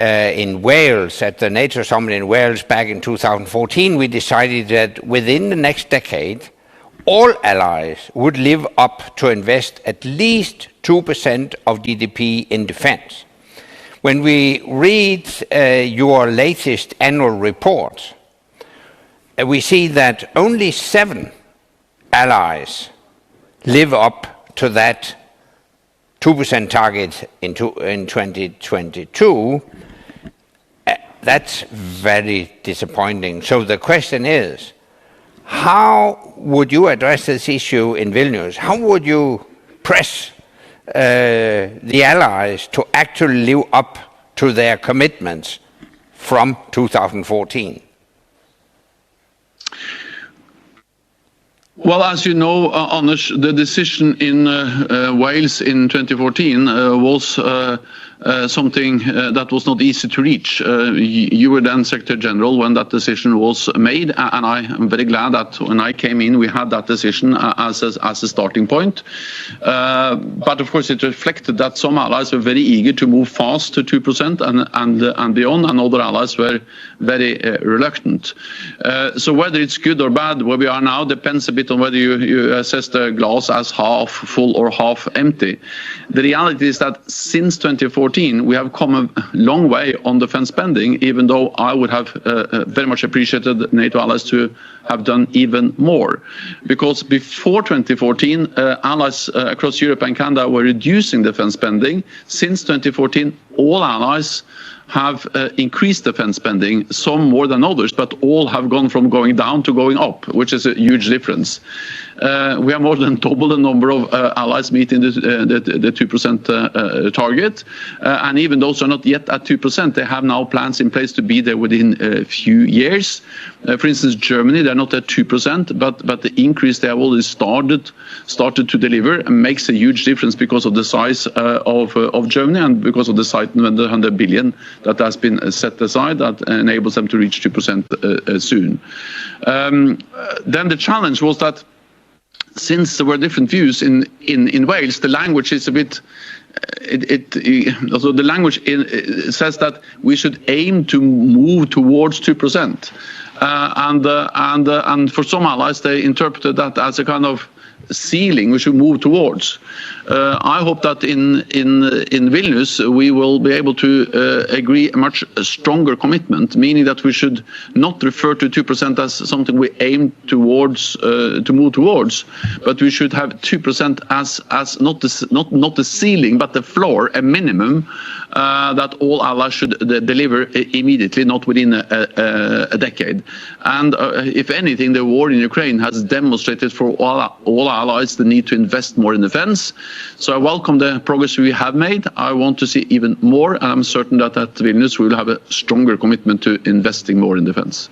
in Wales, at the NATO summit in Wales back in 2014, we decided that within the next decade, all allies would live up to invest at least 2% of GDP in defense. When we read your latest annual report, we see that only 7 allies live up to that 2% target in 2022. That's very disappointing. So the question is, how would you address this issue in Vilnius? How would you press the allies to actually live up to their commitments from 2014? Well, as you know, Anders, the decision in Wales in 2014 was something that was not easy to reach. You were then Secretary General when that decision was made, and I am very glad that when I came in, we had that decision as a starting point. But of course, it reflected that some allies were very eager to move fast to 2% and beyond, and other allies were very reluctant. So whether it's good or bad, where we are now depends a bit on whether you assess the glass as half full or half empty. The reality is that since 2014, we have come a long way on defense spending, even though I would have very much appreciated NATO allies to have done even more. Because before 2014, allies across Europe and Canada were reducing defense spending. Since 2014, all allies have increased defense spending, some more than others, but all have gone from going down to going up, which is a huge difference. We have more than double the number of allies meeting the 2% target, and even those who are not yet at 2%, they have now plans in place to be there within a few years. For instance, Germany, they're not at 2%, but the increase they have already started to deliver and makes a huge difference because of the size of Germany and because of the 700 billion that has been set aside that enables them to reach 2% soon. Then the challenge was that since there were different views in Wales, the language is a bit. Also the language says that we should aim to move towards 2%, and for some allies they interpreted that as a kind of ceiling we should move towards. I hope that in Vilnius we will be able to agree a much stronger commitment, meaning that we should not refer to 2% as something we aim towards to move towards, but we should have 2% as not the ceiling but the floor, a minimum that all allies should deliver immediately, not within a decade. And if anything, the war in Ukraine has demonstrated for all allies the need to invest more in defense. So I welcome the progress we have made. I want to see even more, and I'm certain that at Vilnius we will have a stronger commitment to investing more in defense.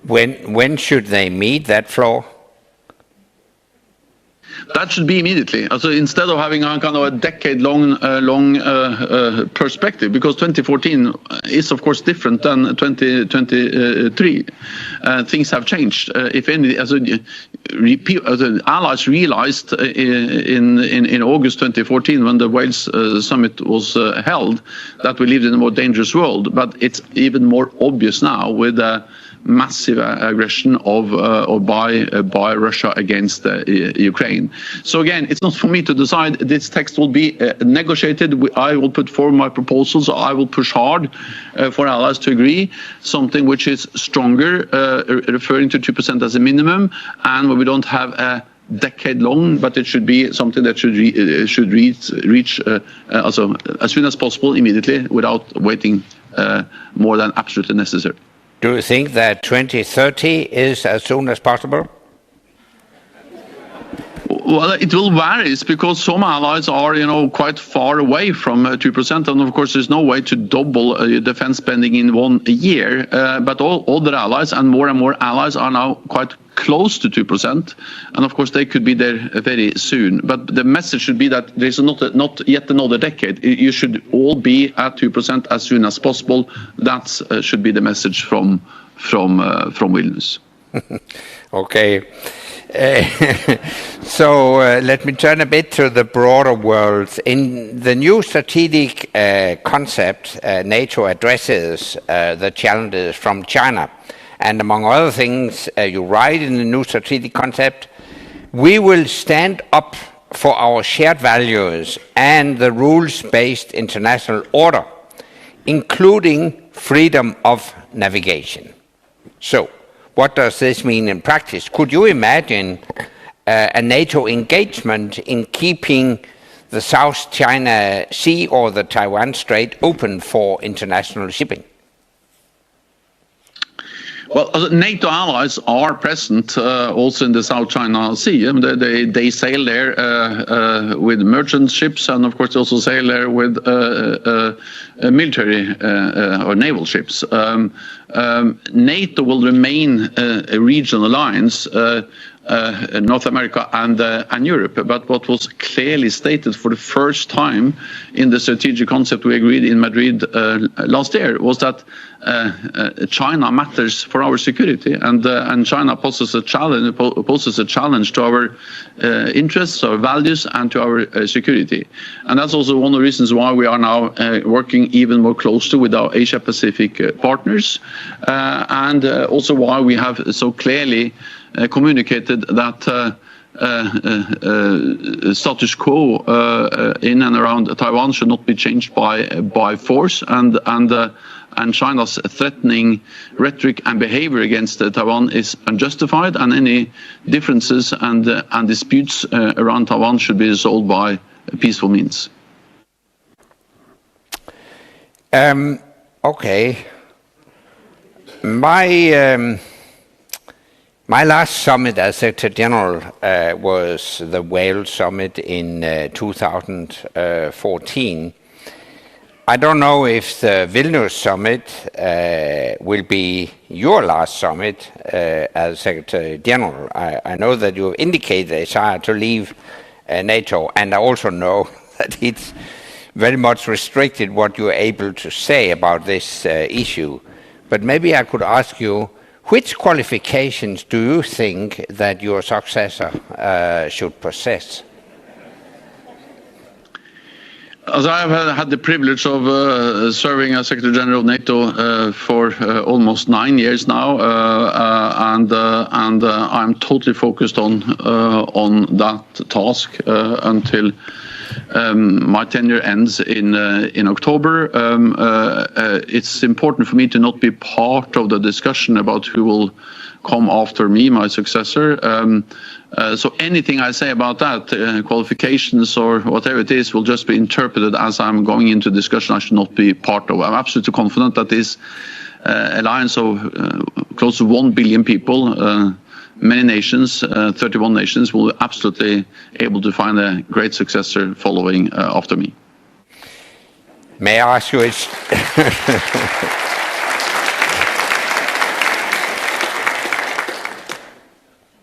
When should they meet that floor? That should be immediately. So instead of having a kind of a decade-long perspective, because 2014 is of course different than 2023. Things have changed. If any, the allies realized in August 2014, when the Wales summit was held, that we lived in a more dangerous world. But it's even more obvious now with the massive aggression by Russia against Ukraine. So again, it's not for me to decide. This text will be negotiated. I will put forward my proposals. I will push hard for allies to agree something which is stronger, referring to 2% as a minimum, and where we don't have a decade long, but it should be something that should reach also as soon as possible, immediately, without waiting more than absolutely necessary. Do you think that 2030 is as soon as possible? Well, it will vary because some allies are, quite far away from 2%, and of course, there's no way to double defense spending in 1 year. But all other allies and more allies are now quite close to 2%, and of course, they could be there very soon. But the message should be that there's not yet another decade. You should all be at 2% as soon as possible. That should be the message from Vilnius. Okay. Let me turn a bit to the broader world. In the new strategic concept, NATO addresses the challenges from China. And among other things, you write in the new strategic concept, we will stand up for our shared values and the rules-based international order, including freedom of navigation. So, what does this mean in practice? Could you imagine a NATO engagement in keeping the South China Sea or the Taiwan Strait open for international shipping? Well, NATO allies are present also in the South China Sea. I mean, they sail there with merchant ships, and of course they also sail there with military or naval ships. NATO will remain a regional alliance, North America and Europe. But what was clearly stated for the first time in the strategic concept we agreed in Madrid last year was that China matters for our security, and China poses a challenge to our interests, our values, and to our security. And that's also one of the reasons why we are now working even more closely with our Asia-Pacific partners, and also why we have so clearly communicated that status quo in and around Taiwan should not be changed by force, and China's threatening rhetoric and behavior against Taiwan is unjustified, and any differences and disputes around Taiwan should be resolved by peaceful means. Okay. My last summit as Secretary General was the Wales Summit in 2014. I don't know if the Vilnius Summit will be your last summit as Secretary General. I know that you have indicated a desire to leave NATO, and I also know that it's very much restricted what you're able to say about this issue. But maybe I could ask you, which qualifications do you think that your successor should possess? As I have had the privilege of serving as Secretary General of NATO for almost 9 years now, and I'm totally focused on that task until my tenure ends in October. It's important for me to not be part of the discussion about who will come after me, my successor. So anything I say about that, qualifications or whatever it is, will just be interpreted as I'm going into discussion I should not be part of. I'm absolutely confident that this alliance of close to 1 billion people, many nations, 31 nations, will be absolutely able to find a great successor following after me. May I ask you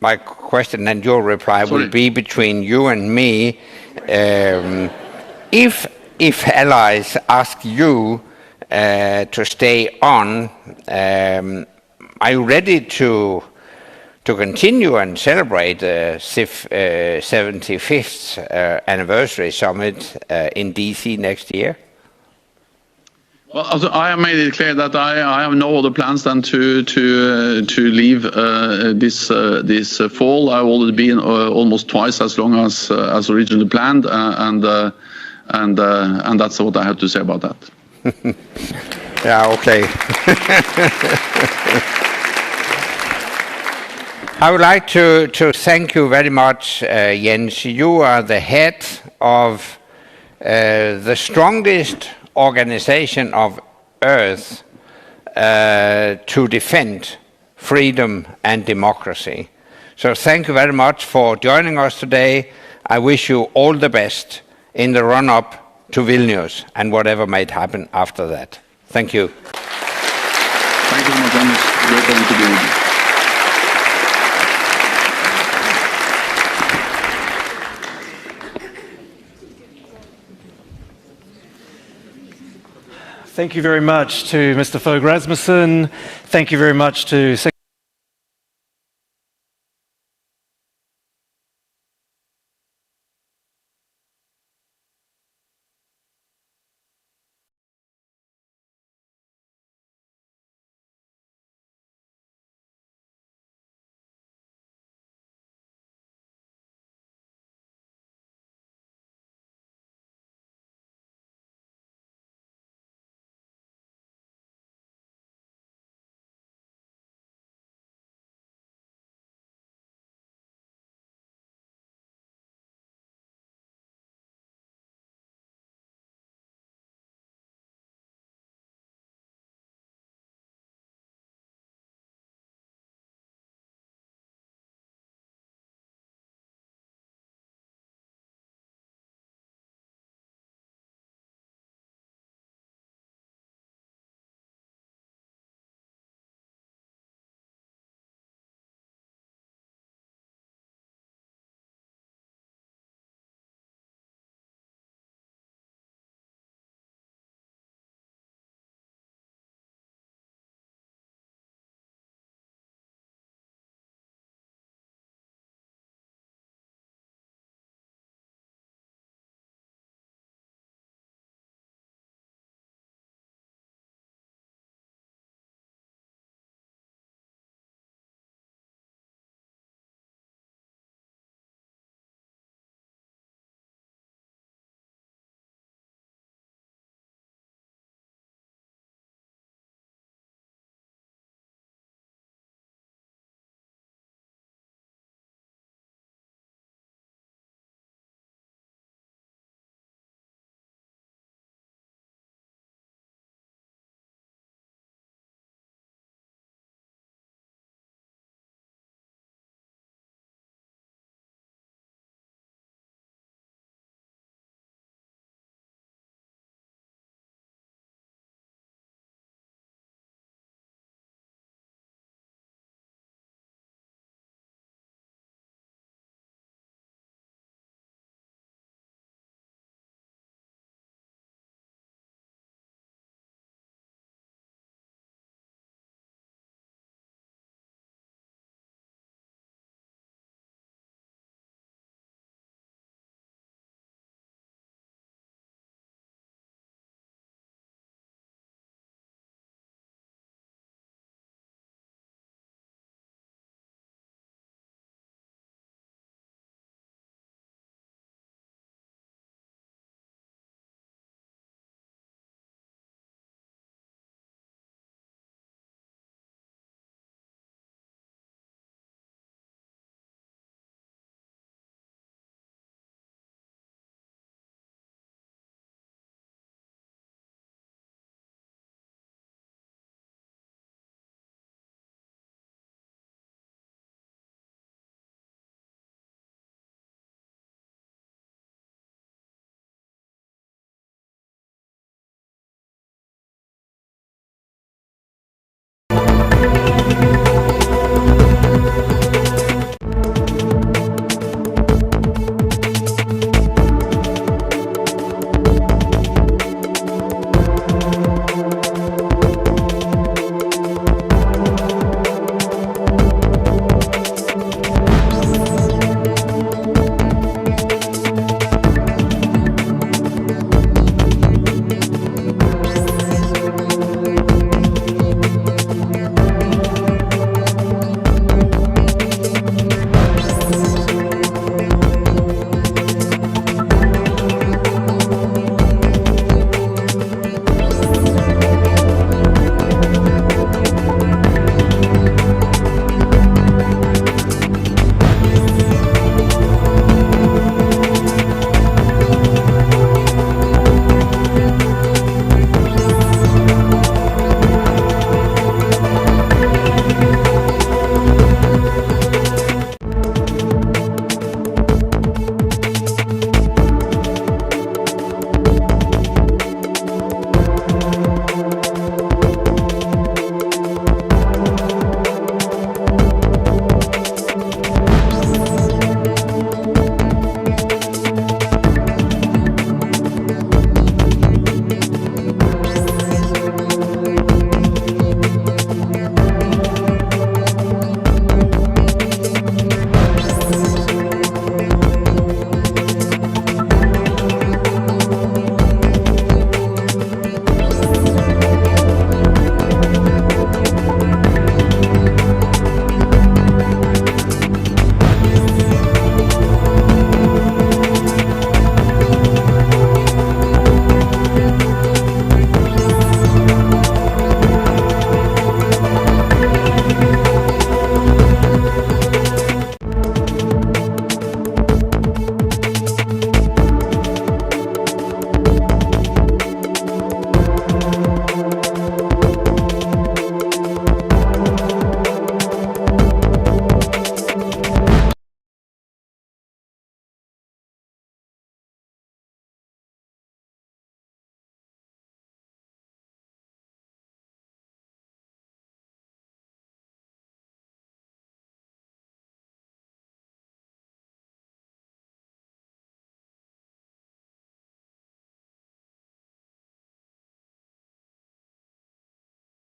my question and your reply will be between you and me. If allies ask you to stay on, are you ready to continue and celebrate the 75th anniversary summit in DC next year? Well, I have made it clear that I have no other plans than to leave this fall. I've already been almost twice as long as originally planned, and that's what I have to say about that. Yeah. Okay. I would like to thank you very much, Jens. You are the head of the strongest organization of Earth to defend freedom and democracy. So thank you very much for joining us today. I wish you all the best in the run-up to Vilnius and whatever might happen after that. Thank you. Thank you very much, Anders. Great to be with you. Thank you very much to Mr. Fogh Rasmussen. Thank you very much to